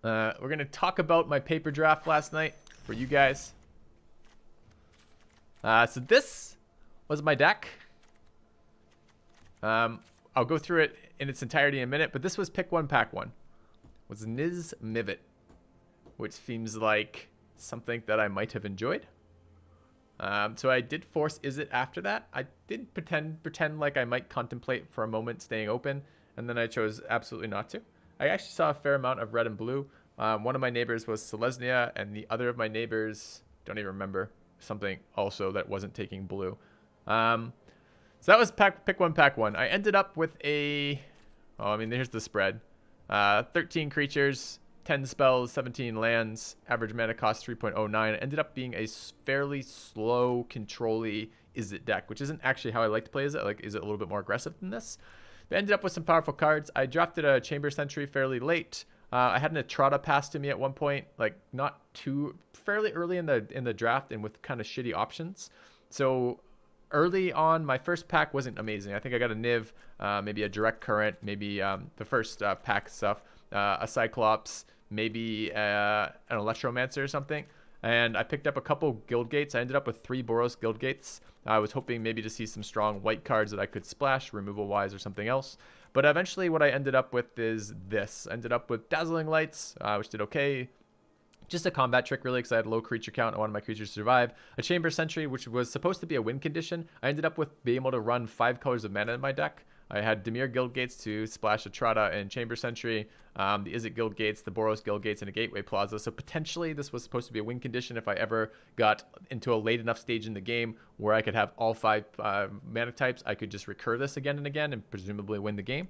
We're going to talk about my paper draft last night for you guys. So this was my deck. I'll go through it in its entirety in a minute, but this was pick one, pack one. Was Niz Mivet, which seems like something that I might have enjoyed. So I did force Is It after that. I did pretend like I might contemplate for a moment staying open, and then I chose absolutely not to. I actually saw a fair amount of red and blue. One of my neighbors was Selesnya, and the other of my neighbors, don't even remember, something also that wasn't taking blue. So that was pick one, pack one. I ended up with a, here's the spread. 13 creatures, 10 spells, 17 lands, average mana cost 3.09. It ended up being a fairly slow, control-y Is It deck, which isn't actually how I like to play Is It. Is It a little bit more aggressive than this? But ended up with some powerful cards. I drafted a Chamber Sentry fairly late. I had an Etrata pass to me at one point, not too, fairly early in the draft and with kind of shitty options. So early on, my first pack wasn't amazing. I think I got a Niv, maybe a Direct Current, maybe the first pack stuff, a Cyclops, maybe an Electromancer or something. And I picked up a couple Guild Gates. I ended up with 3 Boros Guild Gates. I was hoping maybe to see some strong white cards that I could splash removal-wise or something else. But eventually what I ended up with is this. I ended up with Dazzling Lights, which did okay. Just a combat trick, really, because I had a low creature count. I wanted my creatures to survive. A Chamber Sentry, which was supposed to be a win condition. I ended up with being able to run 5 colors of mana in my deck. I had Dimir Guild Gates to splash Etrata and Chamber Sentry, the Is It Guild Gates, the Boros Guild Gates, and a Gateway Plaza. So potentially this was supposed to be a win condition if I ever got into a late enough stage in the game where I could have all 5 mana types. I could just recur this again and again and presumably win the game.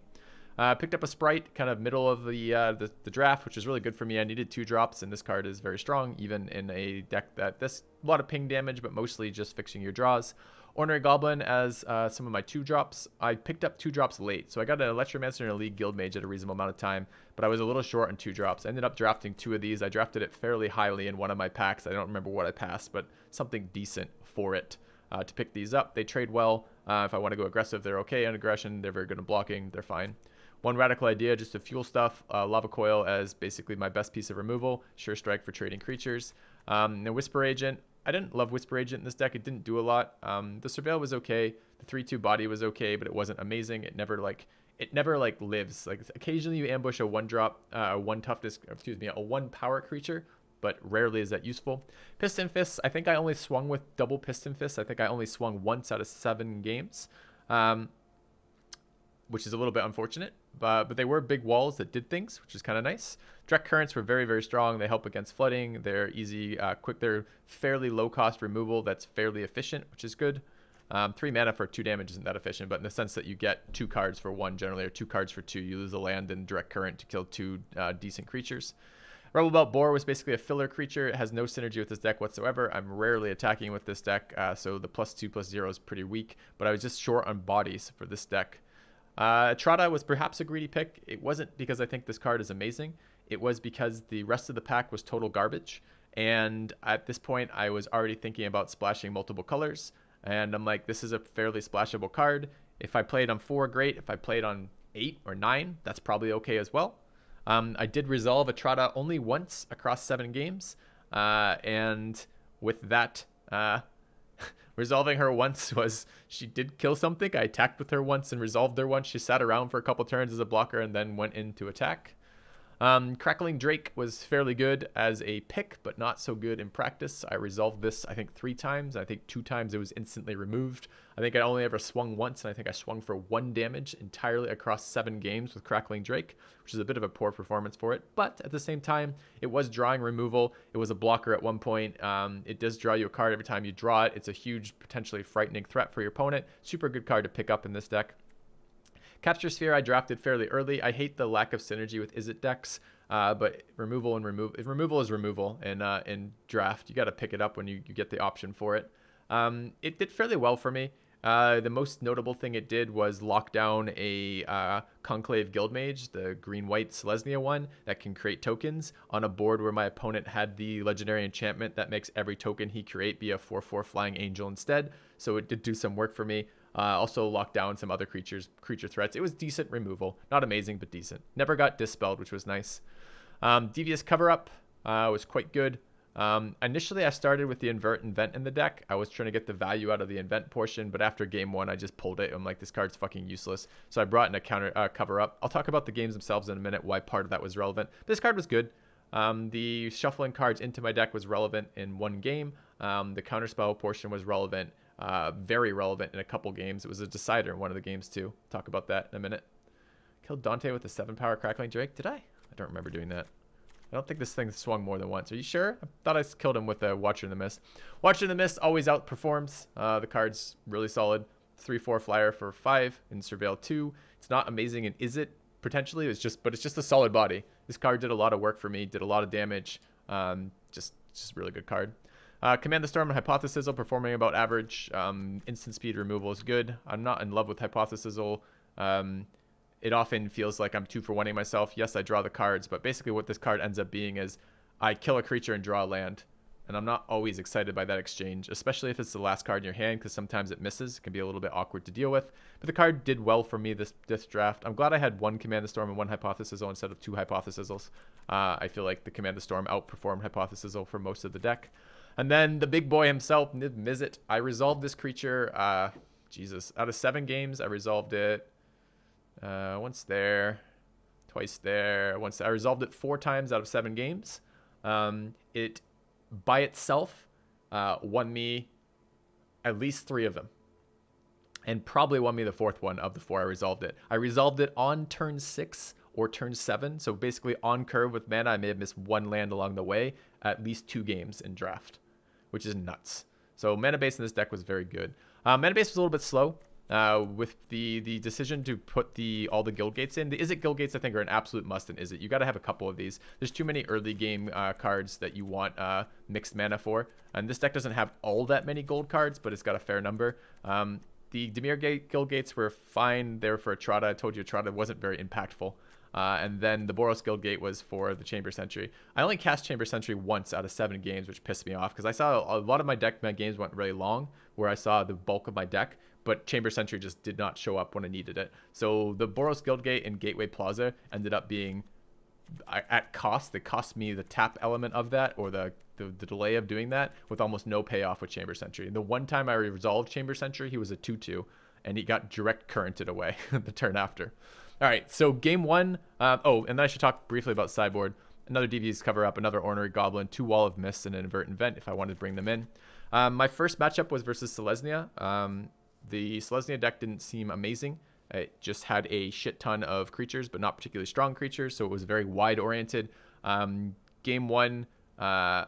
Picked up a Sprite kind of middle of the draft, which is really good for me. I needed 2 drops, and this card is very strong, even in a deck that this a lot of ping damage, but mostly just fixing your draws. Ornery Goblin as some of my 2 drops. I picked up 2 drops late, so I got an Electromancer and a League Guild Mage at a reasonable amount of time, but I was a little short on 2 drops. I ended up drafting 2 of these. I drafted it fairly highly in one of my packs. I don't remember what I passed, but something decent for it. To pick these up, they trade well. If I want to go aggressive, they're okay on aggression. They're very good at blocking. They're fine. One radical idea, just to fuel stuff. Lava Coil as basically my best piece of removal. Sure Strike for trading creatures. The Whisper Agent. I didn't love Whisper Agent in this deck. It didn't do a lot. The Surveil was okay. The 3/2 body was okay, but it wasn't amazing. It never lives. Occasionally you ambush a 1-drop, a 1 toughness, excuse me, a 1 power creature, but rarely is that useful. Piston Fists. I think I only swung with double Piston Fists. I think I only swung once out of 7 games. Which is a little bit unfortunate, but they were big walls that did things, which is kind of nice. Direct Currents were very, very strong. They help against flooding. They're easy, quick. They're fairly low-cost removal that's fairly efficient, which is good. 3 mana for 2 damage isn't that efficient, but in the sense that you get 2 cards for 1 generally, or 2 cards for 2. You lose a land and Direct Current to kill 2 decent creatures. Rebel Belt Boar was basically a filler creature. It has no synergy with this deck whatsoever. I'm rarely attacking with this deck, so the +2/+0 is pretty weak, but I was just short on bodies for this deck. Etrata was perhaps a greedy pick. It wasn't because I think this card is amazing. It was because the rest of the pack was total garbage. And at this point, I was already thinking about splashing multiple colors. And I'm like, this is a fairly splashable card. If I played on 4, great. If I played on 8 or 9, that's probably okay as well. I did resolve Etrata only once across 7 games. And with that... resolving her once was she did kill something. I attacked with her once and resolved her once. She sat around for a couple turns as a blocker and then went in to attack. Crackling Drake was fairly good as a pick, but not so good in practice. I resolved this, I think, 3 times. I think 2 times it was instantly removed. I think I only ever swung once, and I think I swung for 1 damage entirely across 7 games with Crackling Drake, which is a bit of a poor performance for it. But at the same time, it was drawing removal. It was a blocker at one point. It does draw you a card every time you draw it. It's a huge, potentially frightening threat for your opponent. Super good card to pick up in this deck. Capture Sphere I drafted fairly early. I hate the lack of synergy with Is It decks, but removal is removal in draft. You got to pick it up when you get the option for it. It did fairly well for me. The most notable thing it did was lock down a Conclave Guildmage, the green-white Selesnya one, that can create tokens on a board where my opponent had the legendary enchantment that makes every token he create be a 4/4 Flying Angel instead. So it did do some work for me. Also locked down some other creature threats. It was decent removal. Not amazing, but decent. Never got dispelled, which was nice. Devious Cover-Up was quite good. Initially, I started with the Invent in the deck. I was trying to get the value out of the Invent portion, but after game 1, I just pulled it. I'm like, this card's fucking useless. So I brought in a Cover-Up. I'll talk about the games themselves in a minute, why part of that was relevant. This card was good. The shuffling cards into my deck was relevant in one game. The Counterspell portion was relevant, very relevant in a couple games. It was a decider in one of the games too. Talk about that in a minute. Killed Dante with a 7-power Crackling Drake. Did I? I don't remember doing that. I don't think this thing swung more than once. Are you sure? I thought I killed him with a Watcher in the Mist. Watcher in the Mist always outperforms. The card's really solid. 3/4 flyer for 5 in Surveil 2. It's not amazing in Is It? Potentially, but it's just a solid body. This card did a lot of work for me, did a lot of damage. Just a really good card. Command the Storm and Hypothesizzle performing about average. Instant speed removal is good. I'm not in love with Hypothesizzle. It often feels like I'm 2-for-1ing myself. Yes, I draw the cards, but basically what this card ends up being is I kill a creature and draw a land. And I'm not always excited by that exchange, especially if it's the last card in your hand, because sometimes it misses. It can be a little bit awkward to deal with. But the card did well for me this draft. I'm glad I had one Command the Storm and one Hypothesizzle instead of 2 Hypothesizzles. I feel like the Command the Storm outperformed Hypothesizzle for most of the deck. And then the big boy himself, Mizzet. I resolved this creature, Jesus, out of 7 games, I resolved it once there, twice there, once there. I resolved it 4 times out of 7 games. It by itself won me at least 3 of them, and probably won me the 4th one of the 4 I resolved it. I resolved it on turn 6 or turn 7, so basically on curve with mana. I may have missed 1 land along the way, at least 2 games in draft, which is nuts. So mana base in this deck was very good. Mana base was a little bit slow. With the decision to put all the guild gates in. The Is It guild gates, I think, are an absolute must in Is It. You got to have a couple of these. There's too many early game cards that you want mixed mana for. And this deck doesn't have all that many gold cards, but it's got a fair number. The Dimir guild gates were fine. They were for Etrata. I told you Etrata wasn't very impactful. And then the Boros guild gate was for the Chamber Sentry. I only cast Chamber Sentry once out of 7 games, which pissed me off, because I saw a lot of my games went really long, where I saw the bulk of my deck, but Chamber Sentry just did not show up when I needed it. So the Boros Guildgate and Gateway Plaza ended up being at cost. They cost me the tap element of that, or the delay of doing that, with almost no payoff with Chamber Sentry. And the one time I resolved Chamber Sentry, he was a 2/2, and he got direct currented away the turn after. All right, so game 1. And then I should talk briefly about sideboard. Another Devious Cover-Up, another Ornery Goblin, 2 Wall of Mist, and an Invent if I wanted to bring them in. My first matchup was versus Selesnya. The Selesnya deck didn't seem amazing. It just had a shit ton of creatures, but not particularly strong creatures, so it was very wide-oriented. Game 1, I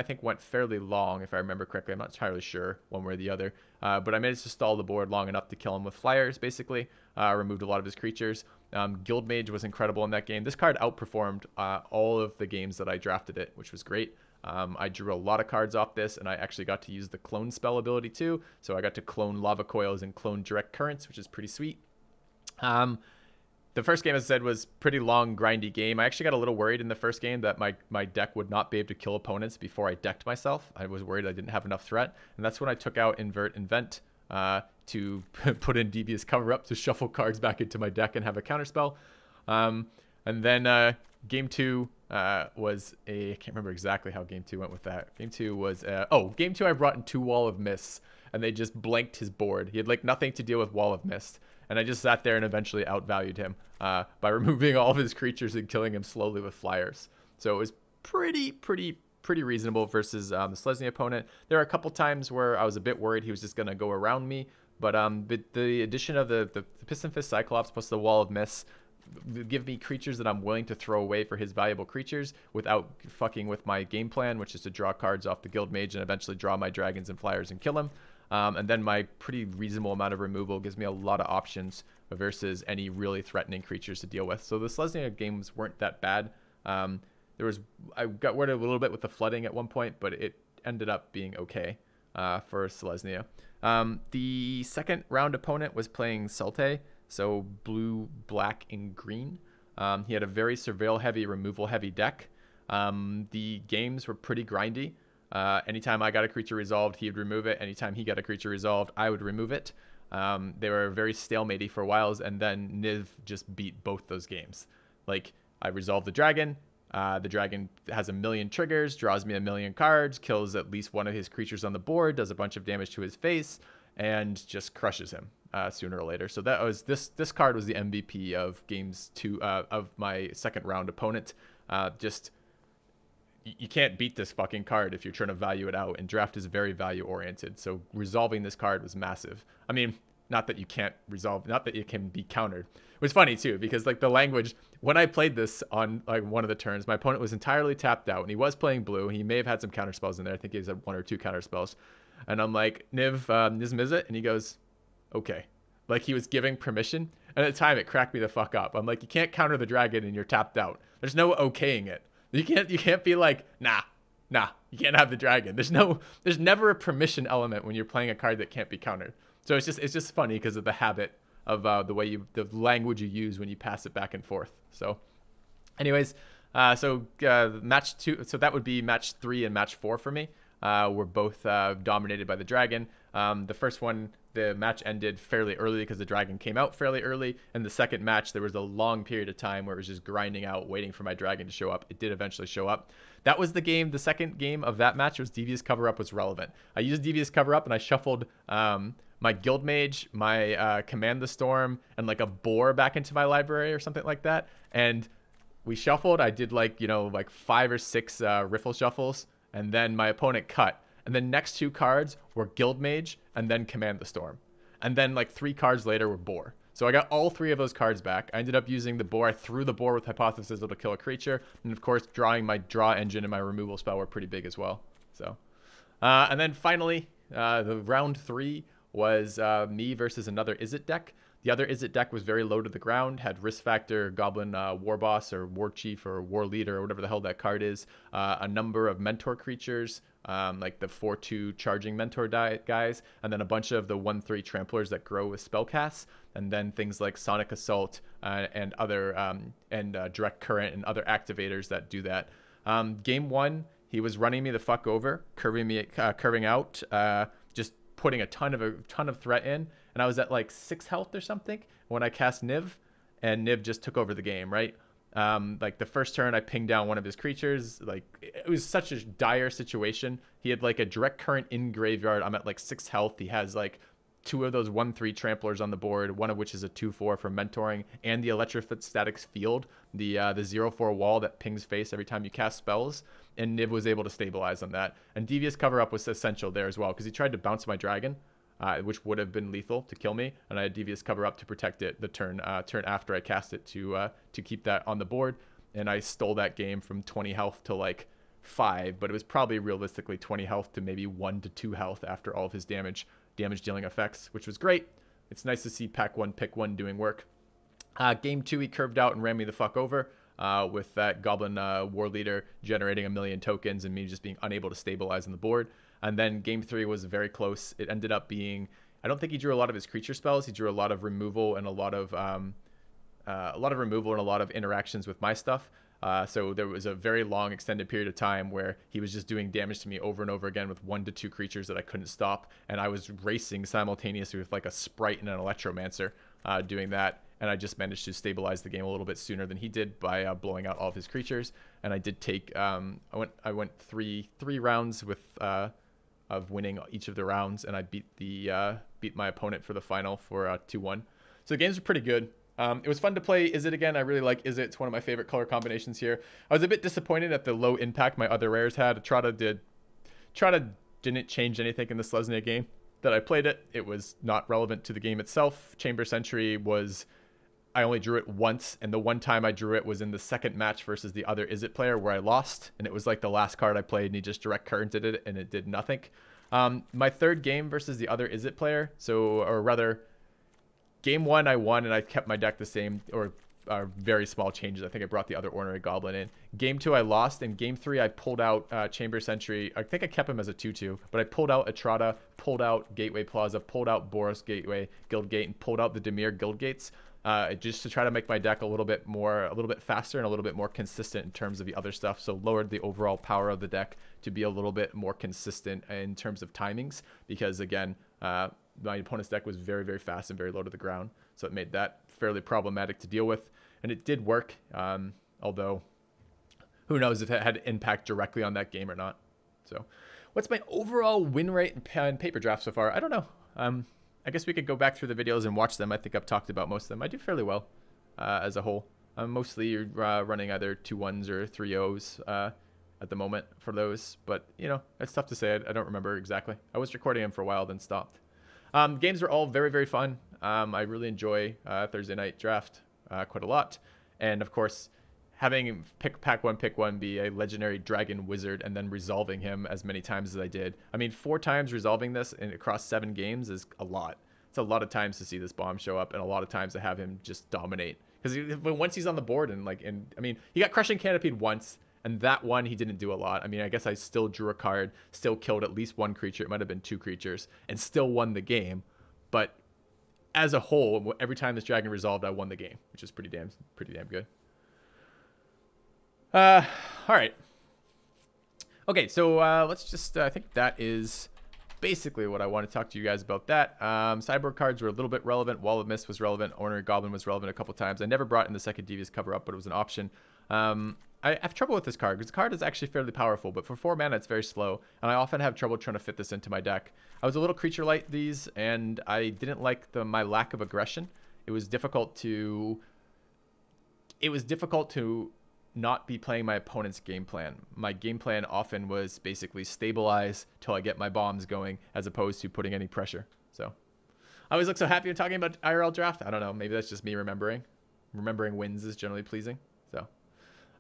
think, went fairly long, if I remember correctly. I'm not entirely sure one way or the other. But I managed to stall the board long enough to kill him with flyers, basically. Removed a lot of his creatures. Guildmage was incredible in that game. This card outperformed all of the games that I drafted it, which was great. I drew a lot of cards off this, and I actually got to use the clone spell ability too. So I got to clone Lava Coils and clone Direct Currents, which is pretty sweet. The first game, as I said, was pretty long, grindy game. I actually got a little worried in the first game that my deck would not be able to kill opponents before I decked myself. I was worried I didn't have enough threat, and that's when I took out Invent to put in Devious Cover-Up to shuffle cards back into my deck and have a counterspell. And then game 2 was I can't remember exactly how game 2 went with that. Game 2 was game 2 I brought in 2 Wall of Mists, and they just blanked his board. He had like nothing to deal with Wall of Mist, and I just sat there and eventually outvalued him by removing all of his creatures and killing him slowly with flyers. So it was pretty reasonable versus the Selesnya opponent. There are a couple times where I was a bit worried he was just gonna go around me, but the addition of the Piston Fist Cyclops plus the Wall of Mists give me creatures that I'm willing to throw away for his valuable creatures without fucking with my game plan, which is to draw cards off the Guild Mage and eventually draw my dragons and flyers and kill him. And then my pretty reasonable amount of removal gives me a lot of options versus any really threatening creatures to deal with. So the Selesnya games weren't that bad. I got worried a little bit with the flooding at one point, but it ended up being okay for Selesnya. The second round opponent was playing Sultai, so blue, black, and green. He had a very surveil-heavy, removal-heavy deck. The games were pretty grindy. Anytime I got a creature resolved, he would remove it. Anytime he got a creature resolved, I would remove it. They were very stalematey for a while, and then Niv just beat both those games. Like, I resolve the dragon. The dragon has a million triggers, draws me a million cards, kills at least one of his creatures on the board, does a bunch of damage to his face, and just crushes him sooner or later. So that was this card was the MVP of games 2 of my second round opponent. Just you can't beat this fucking card if you're trying to value it out, and draft is very value oriented. So resolving this card was massive. I mean, not that you can't resolve, not that it can be countered. It was funny too, because like the language, when I played this on like one of the turns, my opponent was entirely tapped out and he was playing blue. He may have had some counter spells in there. I think he had 1 or 2 counter spells. And I'm like, Niv, Nizmizit? And he goes, okay. Like he was giving permission. And at the time it cracked me the fuck up. I'm like, you can't counter the dragon and you're tapped out. There's no okaying it. You can't be like, nah, you can't have the dragon. There's never a permission element when you're playing a card that can't be countered. So it's just funny because of the habit of the language you use when you pass it back and forth. So anyways, match 2, so that would be match 3 and match 4 for me. Were both dominated by the dragon. The first one, the match ended fairly early because the dragon came out fairly early. And the second match, there was a long period of time where it was just grinding out, waiting for my dragon to show up. It did eventually show up. That was the game. The second game of that match was Devious Cover-Up was relevant. I used Devious Cover-Up and I shuffled my Guild Mage, my Command the Storm, and like a boar back into my library or something like that. And we shuffled. I did like 5 or 6 riffle shuffles, and then my opponent cut. And the next 2 cards were Guild Mage and then Command the Storm. And then like 3 cards later were boar. So I got all 3 of those cards back. I ended up using the boar. I threw the boar with Hypothesis to kill a creature. And of course, drawing my draw engine and my removal spell were pretty big as well. So, and then finally, the round 3 was me versus another Izzet deck. The other Izzet deck was very low to the ground, had Risk Factor, Goblin War Boss, or War Chief, or War Leader, or whatever the hell that card is, a number of Mentor creatures, like the 4/2 charging Mentor guys, and then a bunch of the 1/3 Tramplers that grow with spellcasts, and then things like Sonic Assault and other Direct Current and other activators that do that. Game 1, he was running me the fuck over, curving out, just putting a ton of threat in, and I was at like 6 health or something when I cast Niv, and Niv just took over the game, right? Like the first turn I pinged down one of his creatures. Like it was such a dire situation. He had like a Direct Current in graveyard. I'm at like 6 health. He has like 2 of those 1/3 Tramplers on the board, one of which is a 2/4 for mentoring, and the Electrostatics Field, the 0/4 wall that pings face every time you cast spells. And Niv was able to stabilize on that. And Devious Cover-Up was essential there as well, because he tried to bounce my dragon, which would have been lethal to kill me, and I had Devious Cover-Up to protect it the turn after I cast it to keep that on the board. And I stole that game from 20 health to like 5, but it was probably realistically 20 health to maybe 1 to 2 health after all of his damage dealing effects, which was great. It's nice to see pack 1 pick 1 doing work. Game 2, he curved out and ran me the fuck over. With that Goblin War Leader generating a million tokens and me just being unable to stabilize on the board. And then game 3 was very close. It ended up being, I don't think he drew a lot of his creature spells. He drew a lot of removal and a lot of interactions with my stuff. So there was a very long extended period of time where he was just doing damage to me over and over again with 1 to 2 creatures that I couldn't stop. And I was racing simultaneously with like a Sprite and an Electromancer doing that. And I just managed to stabilize the game a little bit sooner than he did by blowing out all of his creatures. And I did take, I went three rounds with of winning each of the rounds, and I beat my opponent for the final for 2-1. So the games were pretty good. It was fun to play Izzet again. I really like Izzet. It's one of my favorite color combinations here. I was a bit disappointed at the low impact my other rares had. Trada didn't change anything in the Selesnya game that I played it. It was not relevant to the game itself. Chamber Sentry was, I only drew it once, and the one time I drew it was in the second match versus the other Izzet player where I lost, and it was like the last card I played, and he just direct currented it, and it did nothing. My third game versus the other Izzet player, or rather, game 1 I won, and I kept my deck the same, or very small changes. I think I brought the other Ornery Goblin in. Game 2 I lost, and game 3 I pulled out Chamber Sentry. I think I kept him as a 2/2, but I pulled out Atrada, pulled out Gateway Plaza, pulled out Boros Gateway Guild Gate, and pulled out the Dimir Guild Gates. Just to try to make my deck a little bit faster and a little bit more consistent in terms of the other stuff. So lowered the overall power of the deck to be a little bit more consistent in terms of timings, because again, my opponent's deck was very, very fast and very low to the ground. So it made that fairly problematic to deal with, and it did work. Although, who knows if it had impact directly on that game or not. So, what's my overall win rate in paper draft so far? I don't know. I guess we could go back through the videos and watch them. I think I've talked about most of them. I do fairly well as a whole. I'm mostly running either 2-1s or 3-0s at the moment for those. But, you know, it's tough to say. I don't remember exactly. I was recording them for a while, then stopped. Games are all very, very fun. I really enjoy Thursday night draft quite a lot. And, of course, having pack one be a legendary dragon wizard and then resolving him as many times as I did. I mean, 4 times resolving this across 7 games is a lot. It's a lot of times to see this bomb show up and a lot of times to have him just dominate. Because once he's on the board and I mean, he got crushing canopied once, and that one he didn't do a lot. I mean, I guess I still drew a card, still killed at least 1 creature. It might have been 2 creatures, and still won the game. But as a whole, every time this dragon resolved, I won the game, which is pretty damn good. All right. Okay, so let's just, I think that is basically what I want to talk to you guys about that. Sideboard cards were a little bit relevant. Wall of Mist was relevant. Ornery Goblin was relevant a couple times. I never brought in the second Devious cover up, but it was an option. I have trouble with this card because the card is actually fairly powerful, but for 4 mana, it's very slow, and I often have trouble trying to fit this into my deck. I was a little creature light these, and I didn't like my lack of aggression. It was difficult to not be playing my opponent's game plan. My game plan often was basically stabilize till I get my bombs going, as opposed to putting any pressure. So I always look so happy when talking about IRL draft. I don't know, maybe that's just me remembering. Remembering wins is generally pleasing. So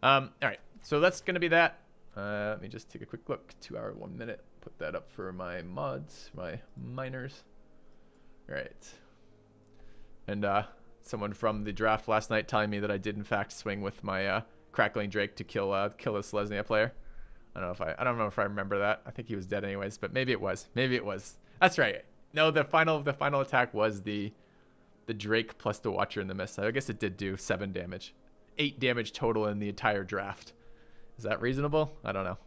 all right, so that's gonna be that. Let me just take a quick look. 2 hour 1 minute. Put that up for my mods, my miners. All right. And someone from the draft last night telling me that I did in fact swing with my Crackling Drake to kill a Selesnya player. I don't know if I remember that. I think he was dead anyways, but maybe it was. Maybe it was. That's right. No, the final attack was the Drake plus the Watcher in the Mist. I guess it did do 7 damage. 8 damage total in the entire draft. Is that reasonable? I don't know.